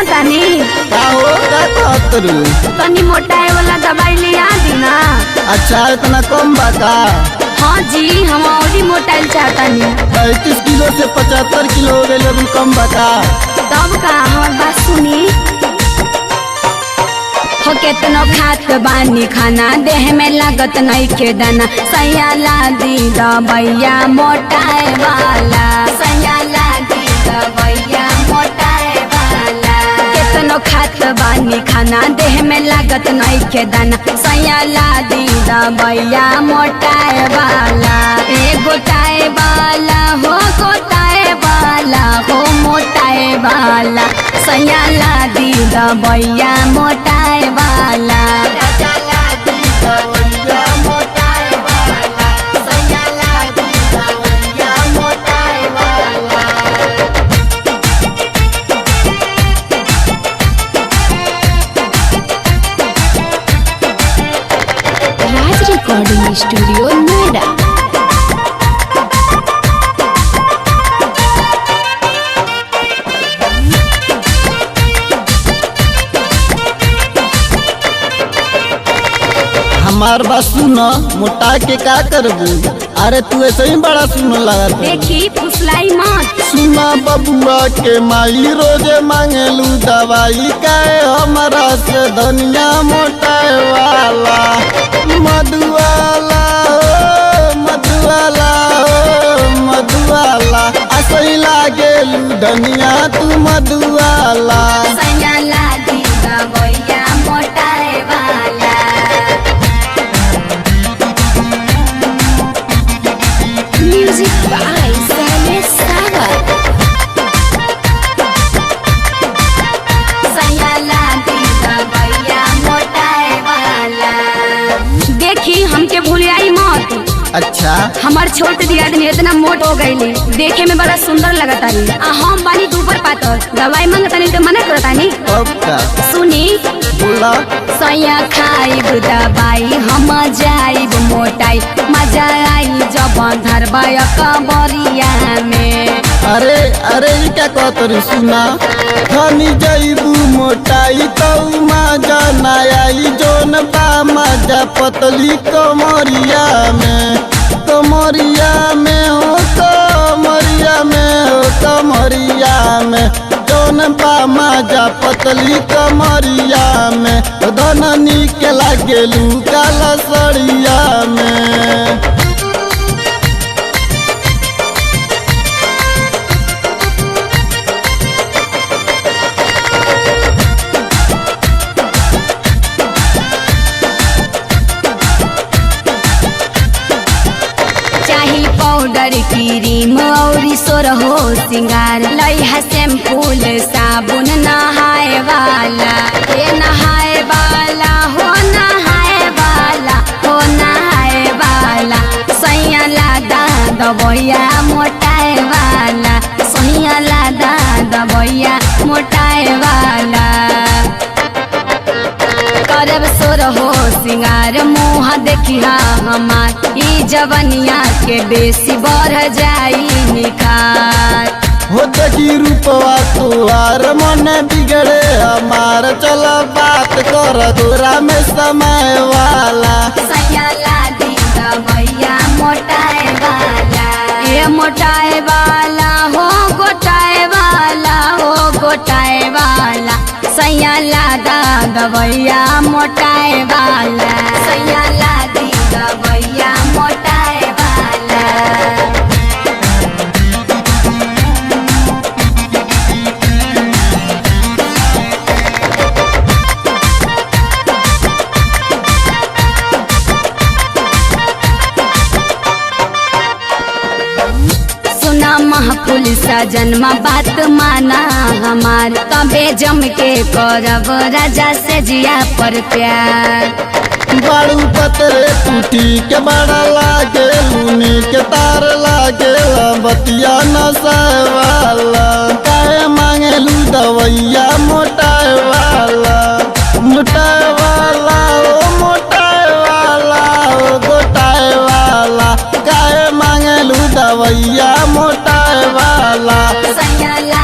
तानी का हो का कहतरू? तनी मोटाए वाला दवाई लिया दी ना। अच्छा इतना कम बा का? हाँ जी हम और मोटाइल चाहतानी। 35 किलो से 75 किलो हो गए अभी कम बा का? तब का हमार बात सुनी हो केतनो खात बानी खाना देह में लागत नहीं के दाना सयाला दी दबैया मोटाए वाला सयाला दी दबैया मोटाए वाला केतनो खात बानी खाना देह में लागत नहीं के दाना सयाला दी दबैया मोटाए वाला ए गोटाए वाला हो गोटाए वाला हो मोटाए वाला सयाला दी दबैया मोटाए वाला राज रिकॉर्डिंग स्टूडियो नोएडा। हमार बात सुन, मोटा के का करबू? अरे तू ऐसे ही बड़ा सुन लगा देखी फुसलाई मत सुना बबुआ के माई रोजे मांगेलू दवाई का हमारा से धनिया मोटाए वाला मधुवाला हो मधुवाला हो मधुवाला असही लागेलू धनिया तू मधुवाला सयाला दी दबैया मोटाए वाला म्यूजिक बाय सैले सागर सयाला दी दबैया मोटाए वाला देखी हमके भूलियाई मत। अच्छा हमार छोट दिया दिन इतना मोट हो गई देखे में बड़ा सुंदर लगता है हम बानी ऊपर पातर दवाई मांगतानी तो मना करतानी। अब का सुनी बोला सया खाइब दवाई हम जाइब मोटाई मजा आई जब धरबाय कबरिया में। अरे अरे ये क्या कहतरी सुना धनी जईबू मोटाई तो मजा ना आई जोन बा मजा पतली कमरिया में कमरिया में हो कमरिया में हो कमरिया में जोन बा मजा पतली कमरिया में धननी के लागेलू काला सड़िया में। चाही पाउडर क्रीम और सोरहो सिंगार लइहा शैम्पूल साबुन नहाए वाला ये नहाए वाला हो नहाए वाला हो नहाए वाला सैया लादा दबैया मोटाए वाला सैया लादा दबैया मोटाए वाला करब सोरहो सिंगार मुँह देखिया हमार ई जवनिया के बेसी बढ़ जाई निखार हो देखी रूपवा तुहार मन बिगड़े हमार चल बात कर तोरा में समय वाला सयाला दी दबैया मोटाए वाला ये मोटाए वाला हो गोटाए वाला हो गोटाए वाला सयाला दा दबैया मोटाए वाला सयाला दी दबैया मोटाए वाला। सुना महफुल सजनमा बात माना हमार तबे जम के करब राजा से जिया पर प्यार बारू पतरे टूटी के बड़ा लागे लूनी के तार लागे बतिया नसाए वाला काहे मांगेलू दवैया मोटाए वाला मोटाए वाला ओ मोटाए वाला ओ गोटाए वाला काहे मांगेलू दवैया मोटाए वाला सयाला